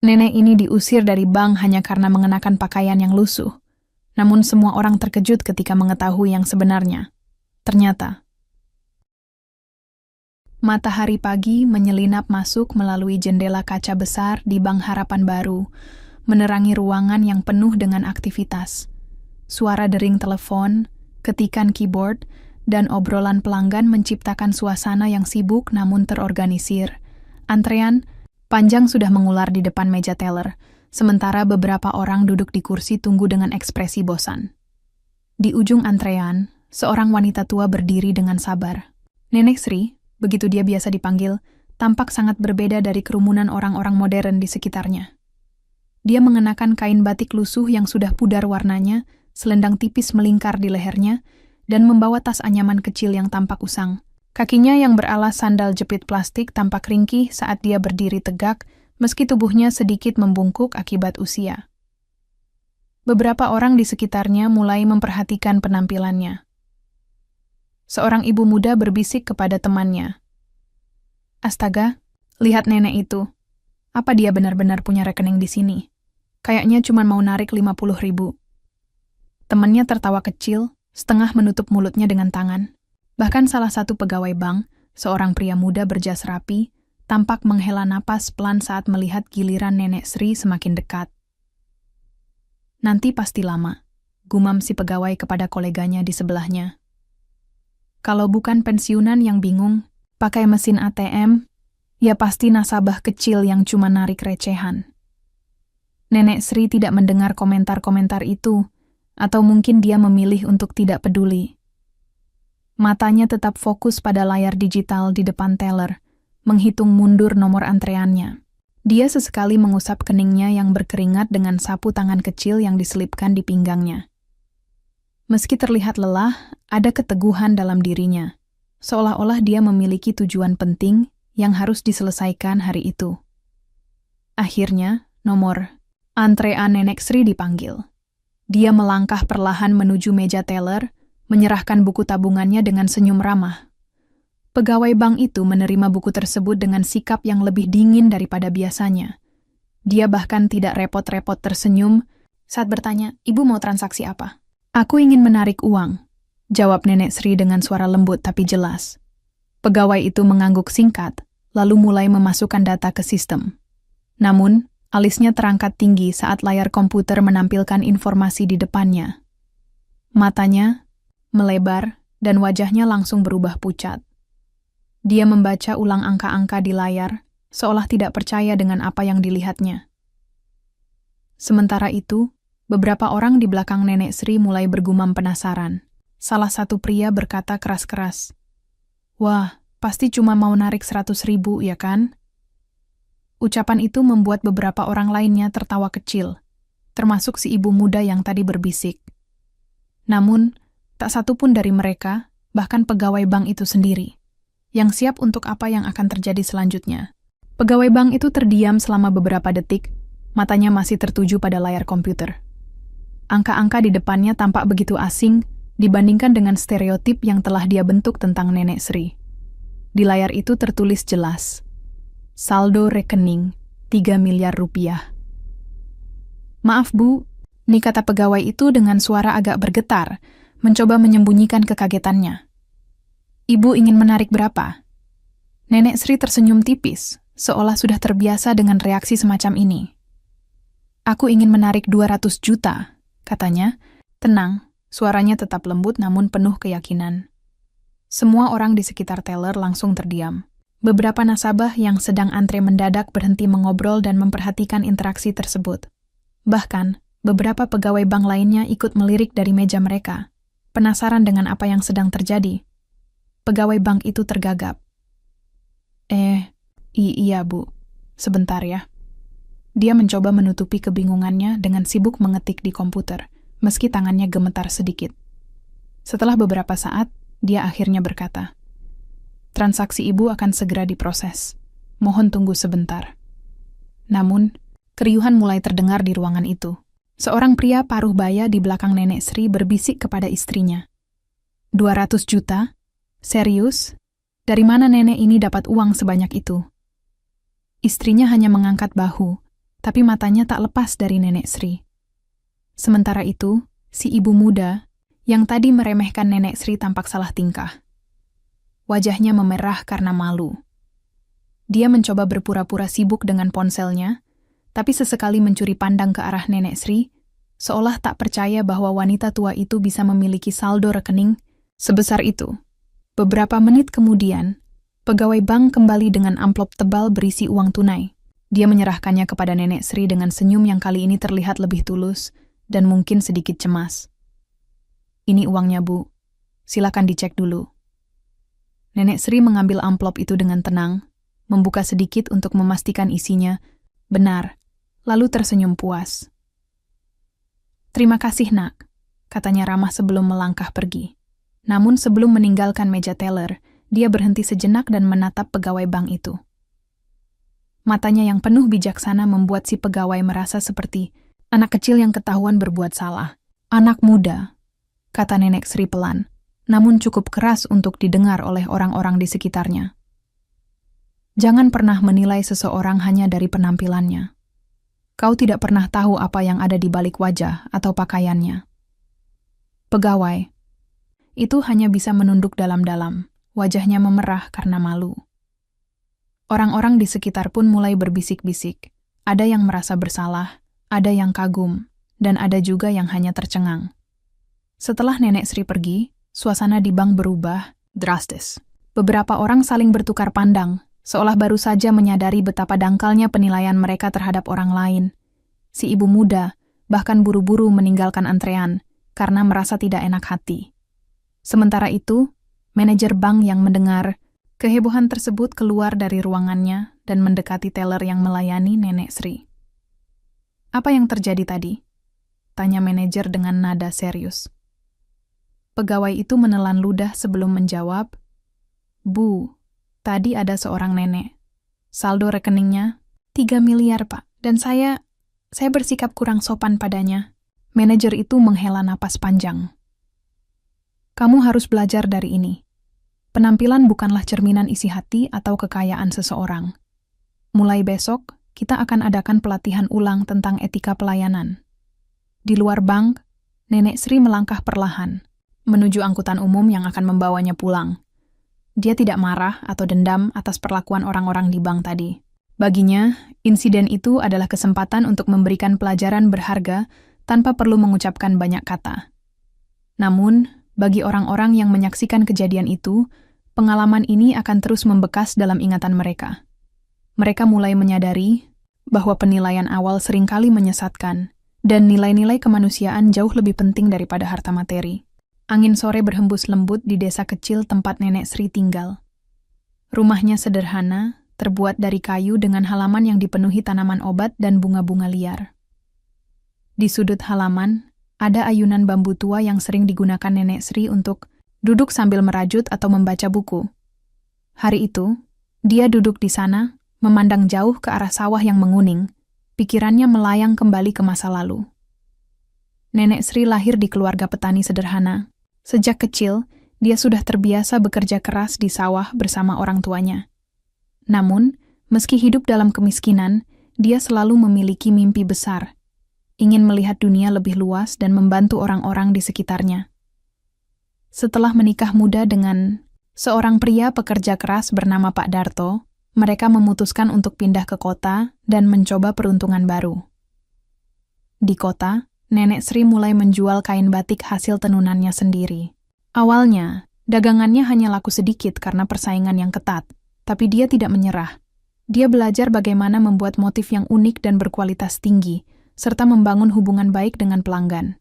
Nenek ini diusir dari bank hanya karena mengenakan pakaian yang lusuh. Namun semua orang terkejut ketika mengetahui yang sebenarnya. Ternyata, matahari pagi menyelinap masuk melalui jendela kaca besar di Bank Harapan Baru, menerangi ruangan yang penuh dengan aktivitas. Suara dering telepon, ketikan keyboard, dan obrolan pelanggan menciptakan suasana yang sibuk namun terorganisir. Antrean panjang sudah mengular di depan meja teller, sementara beberapa orang duduk di kursi tunggu dengan ekspresi bosan. Di ujung antrean, seorang wanita tua berdiri dengan sabar. Nenek Sri, begitu dia biasa dipanggil, tampak sangat berbeda dari kerumunan orang-orang modern di sekitarnya. Dia mengenakan kain batik lusuh yang sudah pudar warnanya, selendang tipis melingkar di lehernya, dan membawa tas anyaman kecil yang tampak usang. Kakinya yang beralas sandal jepit plastik tampak ringkih saat dia berdiri tegak, meski tubuhnya sedikit membungkuk akibat usia. Beberapa orang di sekitarnya mulai memperhatikan penampilannya. Seorang ibu muda berbisik kepada temannya. Astaga, lihat nenek itu. Apa dia benar-benar punya rekening di sini? Kayaknya cuma mau narik 50.000. Temannya tertawa kecil, setengah menutup mulutnya dengan tangan. Bahkan salah satu pegawai bank, seorang pria muda berjas rapi, tampak menghela napas pelan saat melihat giliran Nenek Sri semakin dekat. Nanti pasti lama, gumam si pegawai kepada koleganya di sebelahnya. Kalau bukan pensiunan yang bingung, pakai mesin ATM, ya pasti nasabah kecil yang cuma narik recehan. Nenek Sri tidak mendengar komentar-komentar itu, atau mungkin dia memilih untuk tidak peduli. Matanya tetap fokus pada layar digital di depan teller, menghitung mundur nomor antreannya. Dia sesekali mengusap keningnya yang berkeringat dengan sapu tangan kecil yang diselipkan di pinggangnya. Meski terlihat lelah, ada keteguhan dalam dirinya, seolah-olah dia memiliki tujuan penting yang harus diselesaikan hari itu. Akhirnya, nomor antrean Nenek Sri dipanggil. Dia melangkah perlahan menuju meja teller, menyerahkan buku tabungannya dengan senyum ramah. Pegawai bank itu menerima buku tersebut dengan sikap yang lebih dingin daripada biasanya. Dia bahkan tidak repot-repot tersenyum saat bertanya, "Ibu mau transaksi apa?" "Aku ingin menarik uang," jawab Nenek Sri dengan suara lembut tapi jelas. Pegawai itu mengangguk singkat, lalu mulai memasukkan data ke sistem. Namun, alisnya terangkat tinggi saat layar komputer menampilkan informasi di depannya. Matanya melebar, dan wajahnya langsung berubah pucat. Dia membaca ulang angka-angka di layar, seolah tidak percaya dengan apa yang dilihatnya. Sementara itu, beberapa orang di belakang Nenek Sri mulai bergumam penasaran. Salah satu pria berkata keras-keras, "Wah, pasti cuma mau narik 100.000, ya kan?" Ucapan itu membuat beberapa orang lainnya tertawa kecil, termasuk si ibu muda yang tadi berbisik. Namun, tak satu pun dari mereka, bahkan pegawai bank itu sendiri, yang siap untuk apa yang akan terjadi selanjutnya. Pegawai bank itu terdiam selama beberapa detik, matanya masih tertuju pada layar komputer. Angka-angka di depannya tampak begitu asing dibandingkan dengan stereotip yang telah dia bentuk tentang Nenek Sri. Di layar itu tertulis jelas, saldo rekening 3 miliar rupiah. "Maaf Bu," nih kata pegawai itu dengan suara agak bergetar, mencoba menyembunyikan kekagetannya. "Ibu ingin menarik berapa?" Nenek Sri tersenyum tipis, seolah sudah terbiasa dengan reaksi semacam ini. "Aku ingin menarik 200 juta, katanya. Tenang, suaranya tetap lembut namun penuh keyakinan. Semua orang di sekitar teller langsung terdiam. Beberapa nasabah yang sedang antre mendadak berhenti mengobrol dan memperhatikan interaksi tersebut. Bahkan, beberapa pegawai bank lainnya ikut melirik dari meja mereka, penasaran dengan apa yang sedang terjadi. Pegawai bank itu tergagap. Iya Bu, sebentar ya." Dia mencoba menutupi kebingungannya dengan sibuk mengetik di komputer, meski tangannya gemetar sedikit. Setelah beberapa saat, dia akhirnya berkata, "Transaksi Ibu akan segera diproses. Mohon tunggu sebentar." Namun, keriuhan mulai terdengar di ruangan itu. Seorang pria paruh baya di belakang Nenek Sri berbisik kepada istrinya. 200 juta? Serius? Dari mana nenek ini dapat uang sebanyak itu? Istrinya hanya mengangkat bahu, tapi matanya tak lepas dari Nenek Sri. Sementara itu, si ibu muda yang tadi meremehkan Nenek Sri tampak salah tingkah. Wajahnya memerah karena malu. Dia mencoba berpura-pura sibuk dengan ponselnya, tapi sesekali mencuri pandang ke arah Nenek Sri, seolah tak percaya bahwa wanita tua itu bisa memiliki saldo rekening sebesar itu. Beberapa menit kemudian, pegawai bank kembali dengan amplop tebal berisi uang tunai. Dia menyerahkannya kepada Nenek Sri dengan senyum yang kali ini terlihat lebih tulus dan mungkin sedikit cemas. "Ini uangnya, Bu. Silakan dicek dulu." Nenek Sri mengambil amplop itu dengan tenang, membuka sedikit untuk memastikan isinya benar, lalu tersenyum puas. "Terima kasih, Nak," katanya ramah sebelum melangkah pergi. Namun sebelum meninggalkan meja teller, dia berhenti sejenak dan menatap pegawai bank itu. Matanya yang penuh bijaksana membuat si pegawai merasa seperti anak kecil yang ketahuan berbuat salah. "Anak muda," kata Nenek Sri pelan, namun cukup keras untuk didengar oleh orang-orang di sekitarnya. "Jangan pernah menilai seseorang hanya dari penampilannya. Kau tidak pernah tahu apa yang ada di balik wajah atau pakaiannya." Pegawai itu hanya bisa menunduk dalam-dalam, wajahnya memerah karena malu. Orang-orang di sekitar pun mulai berbisik-bisik. Ada yang merasa bersalah, ada yang kagum, dan ada juga yang hanya tercengang. Setelah Nenek Sri pergi, suasana di bank berubah drastis. Beberapa orang saling bertukar pandang, seolah baru saja menyadari betapa dangkalnya penilaian mereka terhadap orang lain. Si ibu muda bahkan buru-buru meninggalkan antrean karena merasa tidak enak hati. Sementara itu, manajer bank yang mendengar kehebohan tersebut keluar dari ruangannya dan mendekati teller yang melayani Nenek Sri. "Apa yang terjadi tadi?" tanya manajer dengan nada serius. Pegawai itu menelan ludah sebelum menjawab, "Bu, tadi ada seorang nenek. Saldo rekeningnya 3 miliar, Pak. Dan saya bersikap kurang sopan padanya." Manajer itu menghela napas panjang. "Kamu harus belajar dari ini. Penampilan bukanlah cerminan isi hati atau kekayaan seseorang. Mulai besok, kita akan adakan pelatihan ulang tentang etika pelayanan." Di luar bank, Nenek Sri melangkah perlahan menuju angkutan umum yang akan membawanya pulang. Dia tidak marah atau dendam atas perlakuan orang-orang di bank tadi. Baginya, insiden itu adalah kesempatan untuk memberikan pelajaran berharga tanpa perlu mengucapkan banyak kata. Namun, bagi orang-orang yang menyaksikan kejadian itu, pengalaman ini akan terus membekas dalam ingatan mereka. Mereka mulai menyadari bahwa penilaian awal seringkali menyesatkan, dan nilai-nilai kemanusiaan jauh lebih penting daripada harta materi. Angin sore berhembus lembut di desa kecil tempat Nenek Sri tinggal. Rumahnya sederhana, terbuat dari kayu dengan halaman yang dipenuhi tanaman obat dan bunga-bunga liar. Di sudut halaman, ada ayunan bambu tua yang sering digunakan Nenek Sri untuk duduk sambil merajut atau membaca buku. Hari itu, dia duduk di sana, memandang jauh ke arah sawah yang menguning. Pikirannya melayang kembali ke masa lalu. Nenek Sri lahir di keluarga petani sederhana. Sejak kecil, dia sudah terbiasa bekerja keras di sawah bersama orang tuanya. Namun, meski hidup dalam kemiskinan, dia selalu memiliki mimpi besar, ingin melihat dunia lebih luas dan membantu orang-orang di sekitarnya. Setelah menikah muda dengan seorang pria pekerja keras bernama Pak Darto, mereka memutuskan untuk pindah ke kota dan mencoba peruntungan baru. Di kota, Nenek Sri mulai menjual kain batik hasil tenunannya sendiri. Awalnya, dagangannya hanya laku sedikit karena persaingan yang ketat, tapi dia tidak menyerah. Dia belajar bagaimana membuat motif yang unik dan berkualitas tinggi, serta membangun hubungan baik dengan pelanggan.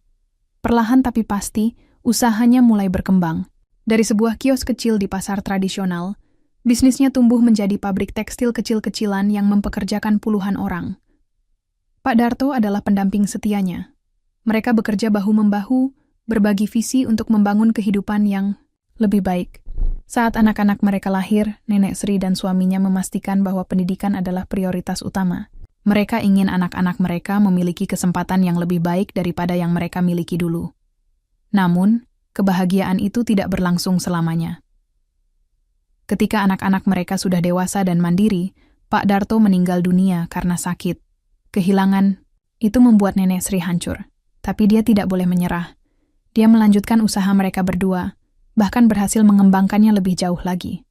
Perlahan tapi pasti, usahanya mulai berkembang. Dari sebuah kios kecil di pasar tradisional, bisnisnya tumbuh menjadi pabrik tekstil kecil-kecilan yang mempekerjakan puluhan orang. Pak Darto adalah pendamping setianya. Mereka bekerja bahu-membahu, berbagi visi untuk membangun kehidupan yang lebih baik. Saat anak-anak mereka lahir, Nenek Sri dan suaminya memastikan bahwa pendidikan adalah prioritas utama. Mereka ingin anak-anak mereka memiliki kesempatan yang lebih baik daripada yang mereka miliki dulu. Namun, kebahagiaan itu tidak berlangsung selamanya. Ketika anak-anak mereka sudah dewasa dan mandiri, Pak Darto meninggal dunia karena sakit. Kehilangan itu membuat Nenek Sri hancur, tapi dia tidak boleh menyerah. Dia melanjutkan usaha mereka berdua, bahkan berhasil mengembangkannya lebih jauh lagi.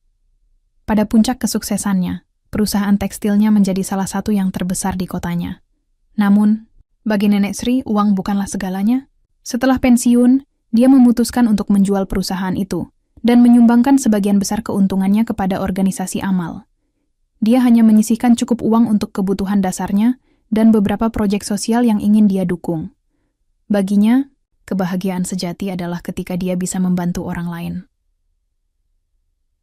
Pada puncak kesuksesannya, perusahaan tekstilnya menjadi salah satu yang terbesar di kotanya. Namun, bagi Nenek Sri, uang bukanlah segalanya. Setelah pensiun, dia memutuskan untuk menjual perusahaan itu dan menyumbangkan sebagian besar keuntungannya kepada organisasi amal. Dia hanya menyisihkan cukup uang untuk kebutuhan dasarnya dan beberapa proyek sosial yang ingin dia dukung. Baginya, kebahagiaan sejati adalah ketika dia bisa membantu orang lain.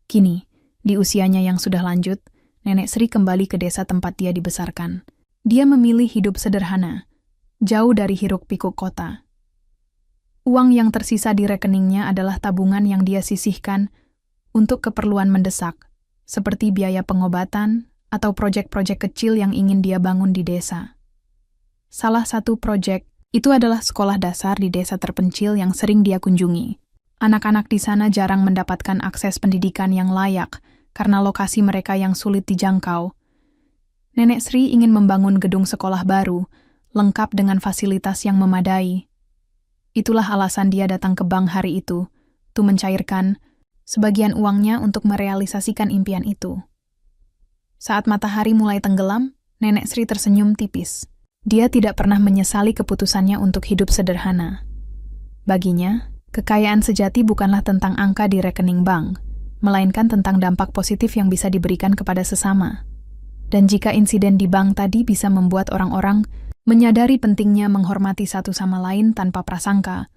Kini, di usianya yang sudah lanjut, Nenek Sri kembali ke desa tempat dia dibesarkan. Dia memilih hidup sederhana, jauh dari hiruk-pikuk kota. Uang yang tersisa di rekeningnya adalah tabungan yang dia sisihkan untuk keperluan mendesak, seperti biaya pengobatan atau proyek-proyek kecil yang ingin dia bangun di desa. Salah satu proyek itu adalah sekolah dasar di desa terpencil yang sering dia kunjungi. Anak-anak di sana jarang mendapatkan akses pendidikan yang layak karena lokasi mereka yang sulit dijangkau. Nenek Sri ingin membangun gedung sekolah baru, lengkap dengan fasilitas yang memadai. Itulah alasan dia datang ke bank hari itu, untuk mencairkan sebagian uangnya untuk merealisasikan impian itu. Saat matahari mulai tenggelam, Nenek Sri tersenyum tipis. Dia tidak pernah menyesali keputusannya untuk hidup sederhana. Baginya, kekayaan sejati bukanlah tentang angka di rekening bank, melainkan tentang dampak positif yang bisa diberikan kepada sesama. Dan jika insiden di bank tadi bisa membuat orang-orang menyadari pentingnya menghormati satu sama lain tanpa prasangka,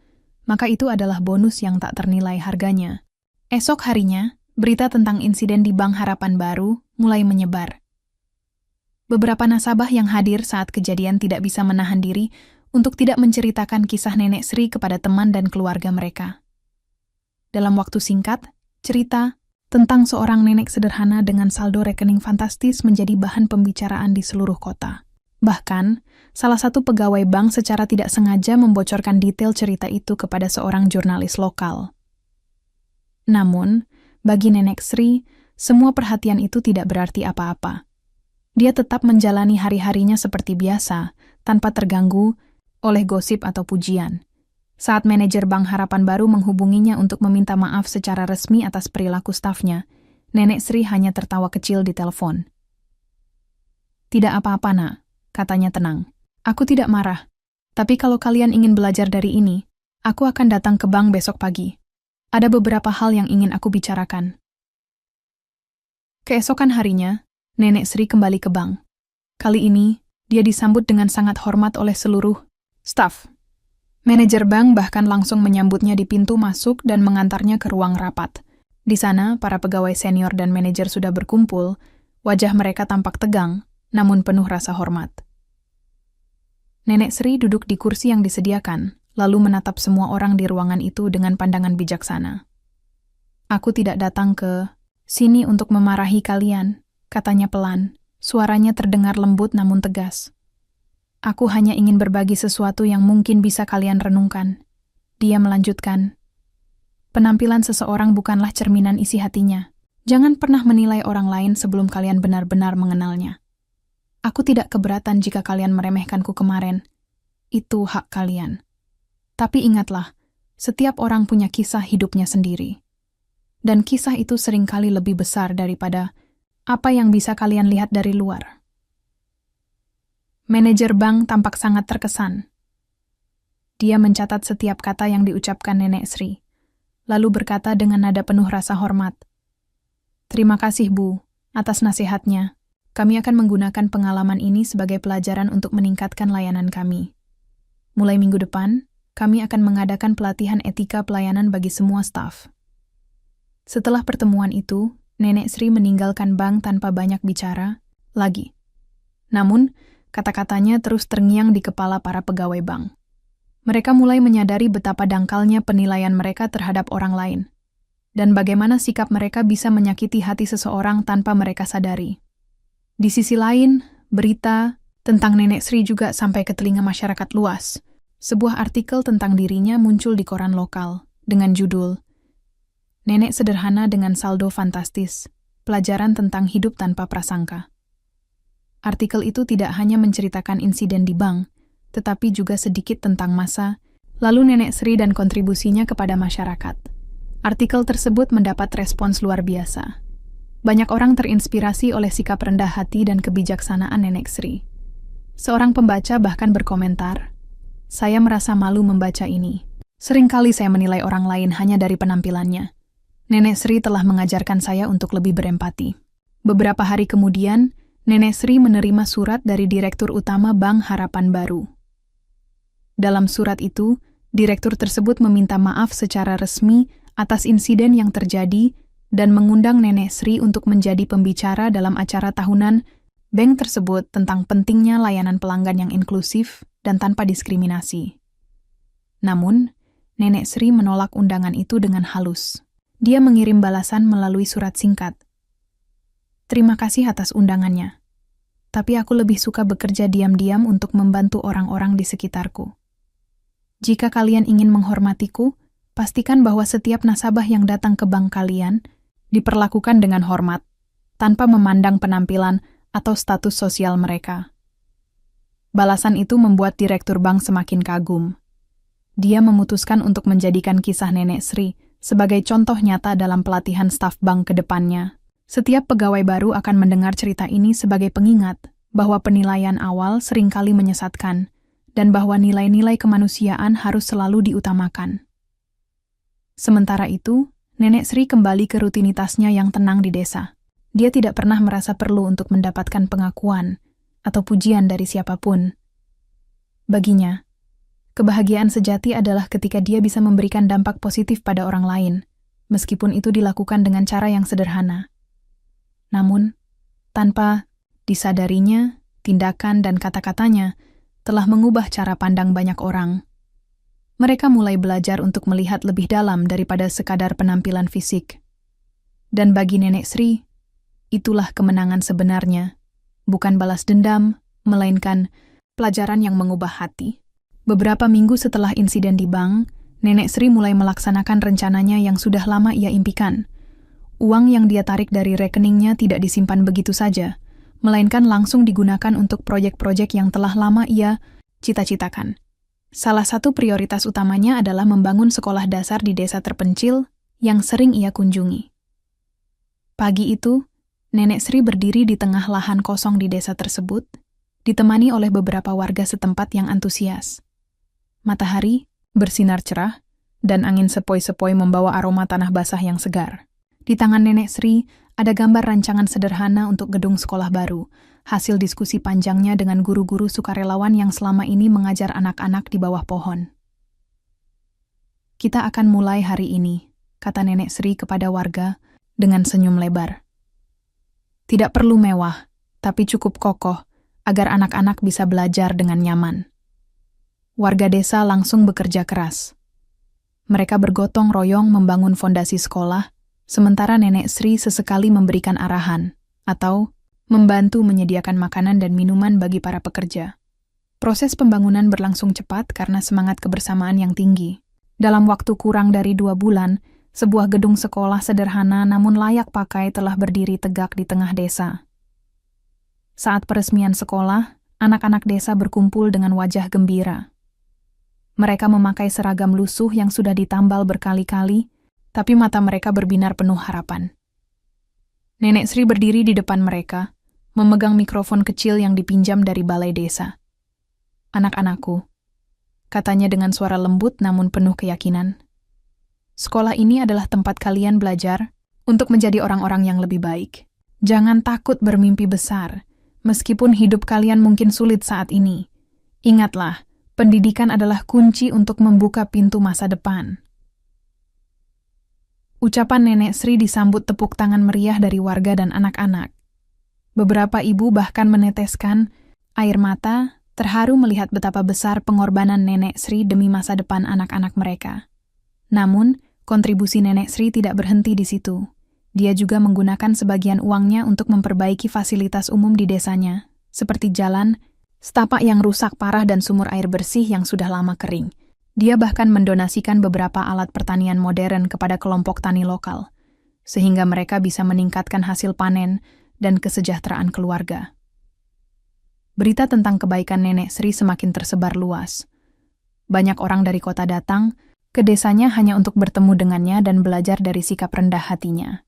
maka itu adalah bonus yang tak ternilai harganya. Esok harinya, berita tentang insiden di Bank Harapan Baru mulai menyebar. Beberapa nasabah yang hadir saat kejadian tidak bisa menahan diri untuk tidak menceritakan kisah Nenek Sri kepada teman dan keluarga mereka. Dalam waktu singkat, cerita tentang seorang nenek sederhana dengan saldo rekening fantastis menjadi bahan pembicaraan di seluruh kota. Bahkan, salah satu pegawai bank secara tidak sengaja membocorkan detail cerita itu kepada seorang jurnalis lokal. Namun, bagi Nenek Sri, semua perhatian itu tidak berarti apa-apa. Dia tetap menjalani hari-harinya seperti biasa, tanpa terganggu oleh gosip atau pujian. Saat manajer Bank Harapan Baru menghubunginya untuk meminta maaf secara resmi atas perilaku stafnya, Nenek Sri hanya tertawa kecil di telepon. "Tidak apa-apa, Nak," katanya tenang. "Aku tidak marah. Tapi kalau kalian ingin belajar dari ini, aku akan datang ke bank besok pagi. Ada beberapa hal yang ingin aku bicarakan." Keesokan harinya, Nenek Sri kembali ke bank. Kali ini, dia disambut dengan sangat hormat oleh seluruh staf. Manajer bank bahkan langsung menyambutnya di pintu masuk dan mengantarnya ke ruang rapat. Di sana, para pegawai senior dan manajer sudah berkumpul, wajah mereka tampak tegang, namun penuh rasa hormat. Nenek Sri duduk di kursi yang disediakan, lalu menatap semua orang di ruangan itu dengan pandangan bijaksana. "Aku tidak datang ke sini untuk memarahi kalian," katanya pelan. Suaranya terdengar lembut namun tegas. "Aku hanya ingin berbagi sesuatu yang mungkin bisa kalian renungkan." Dia melanjutkan, "Penampilan seseorang bukanlah cerminan isi hatinya. Jangan pernah menilai orang lain sebelum kalian benar-benar mengenalnya. Aku tidak keberatan jika kalian meremehkanku kemarin. Itu hak kalian. Tapi ingatlah, setiap orang punya kisah hidupnya sendiri. Dan kisah itu seringkali lebih besar daripada apa yang bisa kalian lihat dari luar." Manajer bank tampak sangat terkesan. Dia mencatat setiap kata yang diucapkan Nenek Sri, lalu berkata dengan nada penuh rasa hormat, "Terima kasih, Bu, atas nasihatnya. Kami akan menggunakan pengalaman ini sebagai pelajaran untuk meningkatkan layanan kami. Mulai minggu depan, kami akan mengadakan pelatihan etika pelayanan bagi semua staf." Setelah pertemuan itu, Nenek Sri meninggalkan bank tanpa banyak bicara lagi. Namun, kata-katanya terus terngiang di kepala para pegawai bank. Mereka mulai menyadari betapa dangkalnya penilaian mereka terhadap orang lain, dan bagaimana sikap mereka bisa menyakiti hati seseorang tanpa mereka sadari. Di sisi lain, berita tentang Nenek Sri juga sampai ke telinga masyarakat luas. Sebuah artikel tentang dirinya muncul di koran lokal, dengan judul, "Nenek Sederhana dengan Saldo Fantastis, Pelajaran tentang Hidup Tanpa Prasangka." Artikel itu tidak hanya menceritakan insiden di bank, tetapi juga sedikit tentang masa, lalu Nenek Sri dan kontribusinya kepada masyarakat. Artikel tersebut mendapat respons luar biasa. Banyak orang terinspirasi oleh sikap rendah hati dan kebijaksanaan Nenek Sri. Seorang pembaca bahkan berkomentar, "Saya merasa malu membaca ini. Seringkali saya menilai orang lain hanya dari penampilannya. Nenek Sri telah mengajarkan saya untuk lebih berempati." Beberapa hari kemudian, Nenek Sri menerima surat dari Direktur Utama Bank Harapan Baru. Dalam surat itu, direktur tersebut meminta maaf secara resmi atas insiden yang terjadi dan mengundang Nenek Sri untuk menjadi pembicara dalam acara tahunan bank tersebut tentang pentingnya layanan pelanggan yang inklusif dan tanpa diskriminasi. Namun, Nenek Sri menolak undangan itu dengan halus. Dia mengirim balasan melalui surat singkat. "Terima kasih atas undangannya. Tapi aku lebih suka bekerja diam-diam untuk membantu orang-orang di sekitarku. Jika kalian ingin menghormatiku, pastikan bahwa setiap nasabah yang datang ke bank kalian diperlakukan dengan hormat, tanpa memandang penampilan atau status sosial mereka." Balasan itu membuat direktur bank semakin kagum. Dia memutuskan untuk menjadikan kisah Nenek Sri sebagai contoh nyata dalam pelatihan staf bank ke depannya. Setiap pegawai baru akan mendengar cerita ini sebagai pengingat bahwa penilaian awal seringkali menyesatkan dan bahwa nilai-nilai kemanusiaan harus selalu diutamakan. Sementara itu, Nenek Sri kembali ke rutinitasnya yang tenang di desa. Dia tidak pernah merasa perlu untuk mendapatkan pengakuan atau pujian dari siapapun. Baginya, kebahagiaan sejati adalah ketika dia bisa memberikan dampak positif pada orang lain, meskipun itu dilakukan dengan cara yang sederhana. Namun, tanpa disadarinya, tindakan dan kata-katanya telah mengubah cara pandang banyak orang. Mereka mulai belajar untuk melihat lebih dalam daripada sekadar penampilan fisik. Dan bagi Nenek Sri, itulah kemenangan sebenarnya, bukan balas dendam, melainkan pelajaran yang mengubah hati. Beberapa minggu setelah insiden di bank, Nenek Sri mulai melaksanakan rencananya yang sudah lama ia impikan. Uang yang dia tarik dari rekeningnya tidak disimpan begitu saja, melainkan langsung digunakan untuk proyek-proyek yang telah lama ia cita-citakan. Salah satu prioritas utamanya adalah membangun sekolah dasar di desa terpencil yang sering ia kunjungi. Pagi itu, Nenek Sri berdiri di tengah lahan kosong di desa tersebut, ditemani oleh beberapa warga setempat yang antusias. Matahari bersinar cerah, dan angin sepoi-sepoi membawa aroma tanah basah yang segar. Di tangan Nenek Sri ada gambar rancangan sederhana untuk gedung sekolah baru, hasil diskusi panjangnya dengan guru-guru sukarelawan yang selama ini mengajar anak-anak di bawah pohon. "Kita akan mulai hari ini," kata Nenek Sri kepada warga dengan senyum lebar. "Tidak perlu mewah, tapi cukup kokoh agar anak-anak bisa belajar dengan nyaman." Warga desa langsung bekerja keras. Mereka bergotong royong membangun fondasi sekolah, sementara Nenek Sri sesekali memberikan arahan atau membantu menyediakan makanan dan minuman bagi para pekerja. Proses pembangunan berlangsung cepat karena semangat kebersamaan yang tinggi. Dalam waktu kurang dari 2 bulan, sebuah gedung sekolah sederhana namun layak pakai telah berdiri tegak di tengah desa. Saat peresmian sekolah, anak-anak desa berkumpul dengan wajah gembira. Mereka memakai seragam lusuh yang sudah ditambal berkali-kali, tapi mata mereka berbinar penuh harapan. Nenek Sri berdiri di depan mereka, memegang mikrofon kecil yang dipinjam dari balai desa. "Anak-anakku," katanya dengan suara lembut namun penuh keyakinan, "sekolah ini adalah tempat kalian belajar untuk menjadi orang-orang yang lebih baik. Jangan takut bermimpi besar, meskipun hidup kalian mungkin sulit saat ini. Ingatlah, pendidikan adalah kunci untuk membuka pintu masa depan." Ucapan Nenek Sri disambut tepuk tangan meriah dari warga dan anak-anak. Beberapa ibu bahkan meneteskan air mata, terharu melihat betapa besar pengorbanan Nenek Sri demi masa depan anak-anak mereka. Namun, kontribusi Nenek Sri tidak berhenti di situ. Dia juga menggunakan sebagian uangnya untuk memperbaiki fasilitas umum di desanya, seperti jalan, setapak yang rusak parah dan sumur air bersih yang sudah lama kering. Dia bahkan mendonasikan beberapa alat pertanian modern kepada kelompok tani lokal, sehingga mereka bisa meningkatkan hasil panen dan kesejahteraan keluarga. Berita tentang kebaikan Nenek Sri semakin tersebar luas. Banyak orang dari kota datang ke desanya hanya untuk bertemu dengannya dan belajar dari sikap rendah hatinya.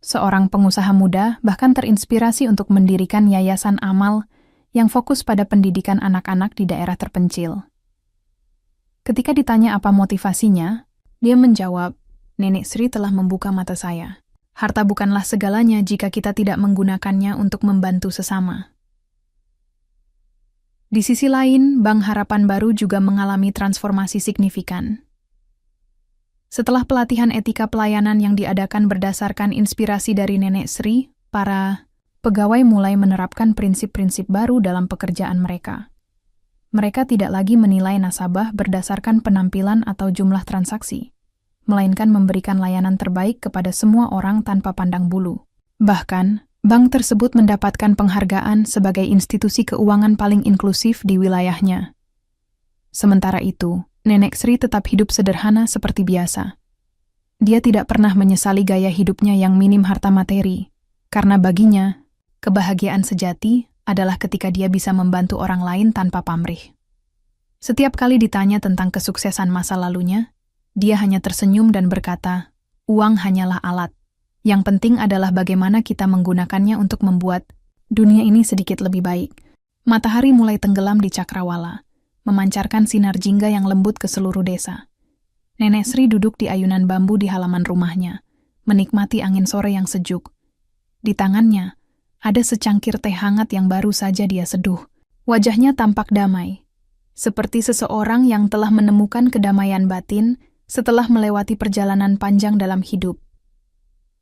Seorang pengusaha muda bahkan terinspirasi untuk mendirikan yayasan amal yang fokus pada pendidikan anak-anak di daerah terpencil. Ketika ditanya apa motivasinya, dia menjawab, "Nenek Sri telah membuka mata saya. Harta bukanlah segalanya jika kita tidak menggunakannya untuk membantu sesama." Di sisi lain, Bank Harapan Baru juga mengalami transformasi signifikan. Setelah pelatihan etika pelayanan yang diadakan berdasarkan inspirasi dari Nenek Sri, para pegawai mulai menerapkan prinsip-prinsip baru dalam pekerjaan mereka. Mereka tidak lagi menilai nasabah berdasarkan penampilan atau jumlah transaksi, melainkan memberikan layanan terbaik kepada semua orang tanpa pandang bulu. Bahkan, bank tersebut mendapatkan penghargaan sebagai institusi keuangan paling inklusif di wilayahnya. Sementara itu, Nenek Sri tetap hidup sederhana seperti biasa. Dia tidak pernah menyesali gaya hidupnya yang minim harta materi, karena baginya, kebahagiaan sejati adalah ketika dia bisa membantu orang lain tanpa pamrih. Setiap kali ditanya tentang kesuksesan masa lalunya, dia hanya tersenyum dan berkata, "Uang hanyalah alat. Yang penting adalah bagaimana kita menggunakannya untuk membuat dunia ini sedikit lebih baik." Matahari mulai tenggelam di Cakrawala, memancarkan sinar jingga yang lembut ke seluruh desa. Nenek Sri duduk di ayunan bambu di halaman rumahnya, menikmati angin sore yang sejuk. Di tangannya, ada secangkir teh hangat yang baru saja dia seduh. Wajahnya tampak damai, seperti seseorang yang telah menemukan kedamaian batin setelah melewati perjalanan panjang dalam hidup.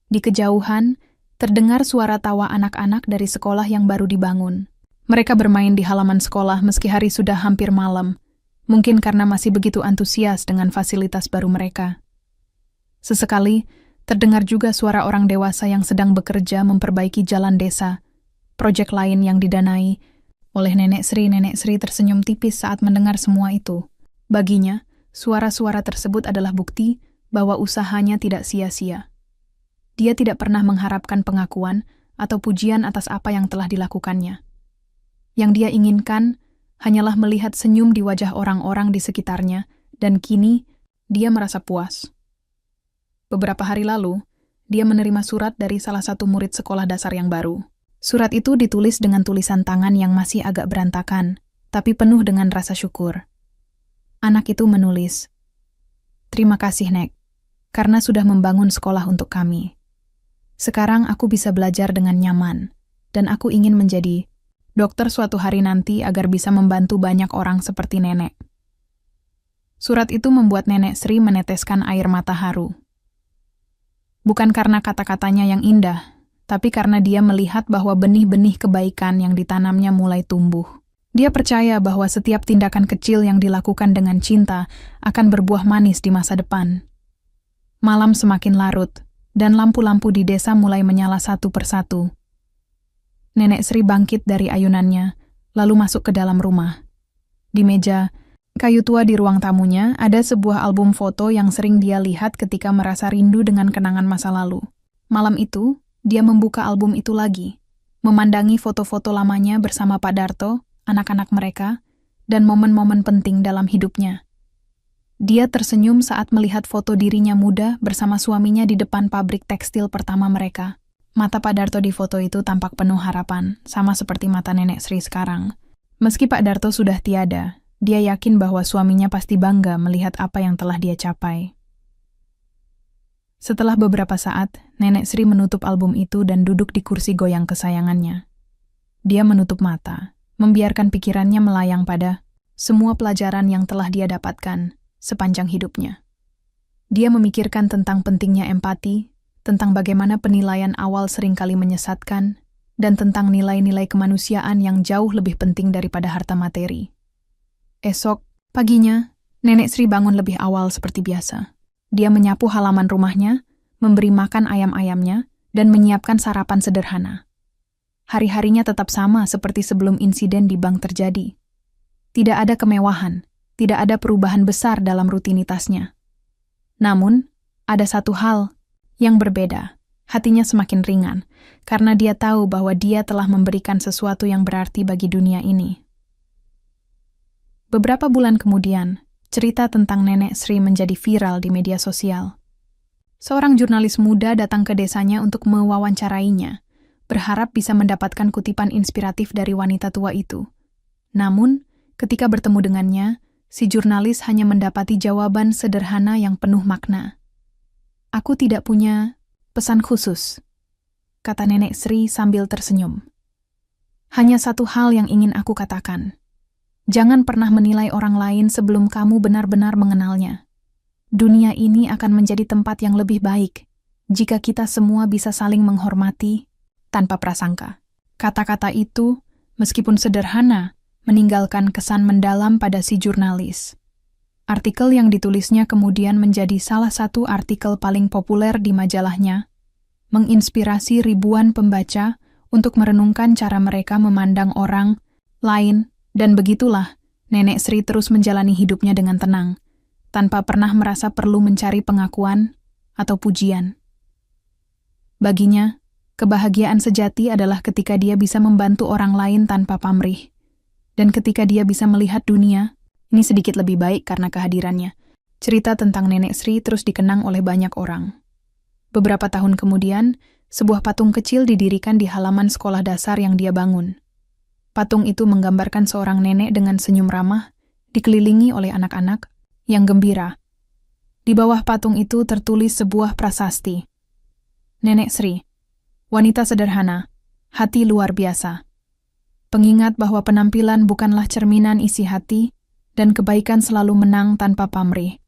Di kejauhan, terdengar suara tawa anak-anak dari sekolah yang baru dibangun. Mereka bermain di halaman sekolah meski hari sudah hampir malam, mungkin karena masih begitu antusias dengan fasilitas baru mereka. Sesekali, terdengar juga suara orang dewasa yang sedang bekerja memperbaiki jalan desa, proyek lain yang didanai oleh Nenek Sri. Nenek Sri tersenyum tipis saat mendengar semua itu. Baginya, suara-suara tersebut adalah bukti bahwa usahanya tidak sia-sia. Dia tidak pernah mengharapkan pengakuan atau pujian atas apa yang telah dilakukannya. Yang dia inginkan hanyalah melihat senyum di wajah orang-orang di sekitarnya, dan kini dia merasa puas. Beberapa hari lalu, dia menerima surat dari salah satu murid sekolah dasar yang baru. Surat itu ditulis dengan tulisan tangan yang masih agak berantakan, tapi penuh dengan rasa syukur. Anak itu menulis, "Terima kasih, Nek, karena sudah membangun sekolah untuk kami. Sekarang aku bisa belajar dengan nyaman, dan aku ingin menjadi dokter suatu hari nanti agar bisa membantu banyak orang seperti Nenek." Surat itu membuat Nenek Sri meneteskan air mata haru. Bukan karena kata-katanya yang indah, tapi karena dia melihat bahwa benih-benih kebaikan yang ditanamnya mulai tumbuh. Dia percaya bahwa setiap tindakan kecil yang dilakukan dengan cinta akan berbuah manis di masa depan. Malam semakin larut, dan lampu-lampu di desa mulai menyala satu persatu. Nenek Sri bangkit dari ayunannya, lalu masuk ke dalam rumah. Di meja kayu tua di ruang tamunya ada sebuah album foto yang sering dia lihat ketika merasa rindu dengan kenangan masa lalu. Malam itu, dia membuka album itu lagi, memandangi foto-foto lamanya bersama Pak Darto, anak-anak mereka, dan momen-momen penting dalam hidupnya. Dia tersenyum saat melihat foto dirinya muda bersama suaminya di depan pabrik tekstil pertama mereka. Mata Pak Darto di foto itu tampak penuh harapan, sama seperti mata Nenek Sri sekarang. Meski Pak Darto sudah tiada, dia yakin bahwa suaminya pasti bangga melihat apa yang telah dia capai. Setelah beberapa saat, Nenek Sri menutup album itu dan duduk di kursi goyang kesayangannya. Dia menutup mata, membiarkan pikirannya melayang pada semua pelajaran yang telah dia dapatkan sepanjang hidupnya. Dia memikirkan tentang pentingnya empati, tentang bagaimana penilaian awal seringkali menyesatkan, dan tentang nilai-nilai kemanusiaan yang jauh lebih penting daripada harta materi. Esok paginya, Nenek Sri bangun lebih awal seperti biasa. Dia menyapu halaman rumahnya, memberi makan ayam-ayamnya, dan menyiapkan sarapan sederhana. Hari-harinya tetap sama seperti sebelum insiden di bank terjadi. Tidak ada kemewahan, tidak ada perubahan besar dalam rutinitasnya. Namun, ada satu hal yang berbeda. Hatinya semakin ringan, karena dia tahu bahwa dia telah memberikan sesuatu yang berarti bagi dunia ini. Beberapa bulan kemudian, cerita tentang Nenek Sri menjadi viral di media sosial. Seorang jurnalis muda datang ke desanya untuk mewawancarainya, berharap bisa mendapatkan kutipan inspiratif dari wanita tua itu. Namun, ketika bertemu dengannya, si jurnalis hanya mendapati jawaban sederhana yang penuh makna. "Aku tidak punya pesan khusus," kata Nenek Sri sambil tersenyum. "Hanya satu hal yang ingin aku katakan. Jangan pernah menilai orang lain sebelum kamu benar-benar mengenalnya. Dunia ini akan menjadi tempat yang lebih baik jika kita semua bisa saling menghormati tanpa prasangka." Kata-kata itu, meskipun sederhana, meninggalkan kesan mendalam pada si jurnalis. Artikel yang ditulisnya kemudian menjadi salah satu artikel paling populer di majalahnya, menginspirasi ribuan pembaca untuk merenungkan cara mereka memandang orang lain, dan begitulah Nenek Sri terus menjalani hidupnya dengan tenang, tanpa pernah merasa perlu mencari pengakuan atau pujian. Baginya, kebahagiaan sejati adalah ketika dia bisa membantu orang lain tanpa pamrih, dan ketika dia bisa melihat dunia ini sedikit lebih baik karena kehadirannya. Cerita tentang Nenek Sri terus dikenang oleh banyak orang. Beberapa tahun kemudian, sebuah patung kecil didirikan di halaman sekolah dasar yang dia bangun. Patung itu menggambarkan seorang nenek dengan senyum ramah, dikelilingi oleh anak-anak yang gembira. Di bawah patung itu tertulis sebuah prasasti. "Nenek Sri, wanita sederhana, hati luar biasa. Pengingat bahwa penampilan bukanlah cerminan isi hati, dan kebaikan selalu menang tanpa pamrih."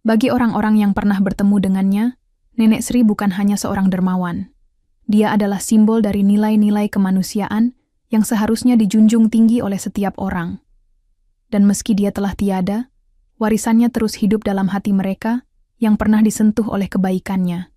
Bagi orang-orang yang pernah bertemu dengannya, Nenek Sri bukan hanya seorang dermawan. Dia adalah simbol dari nilai-nilai kemanusiaan yang seharusnya dijunjung tinggi oleh setiap orang. Dan meski dia telah tiada, warisannya terus hidup dalam hati mereka yang pernah disentuh oleh kebaikannya.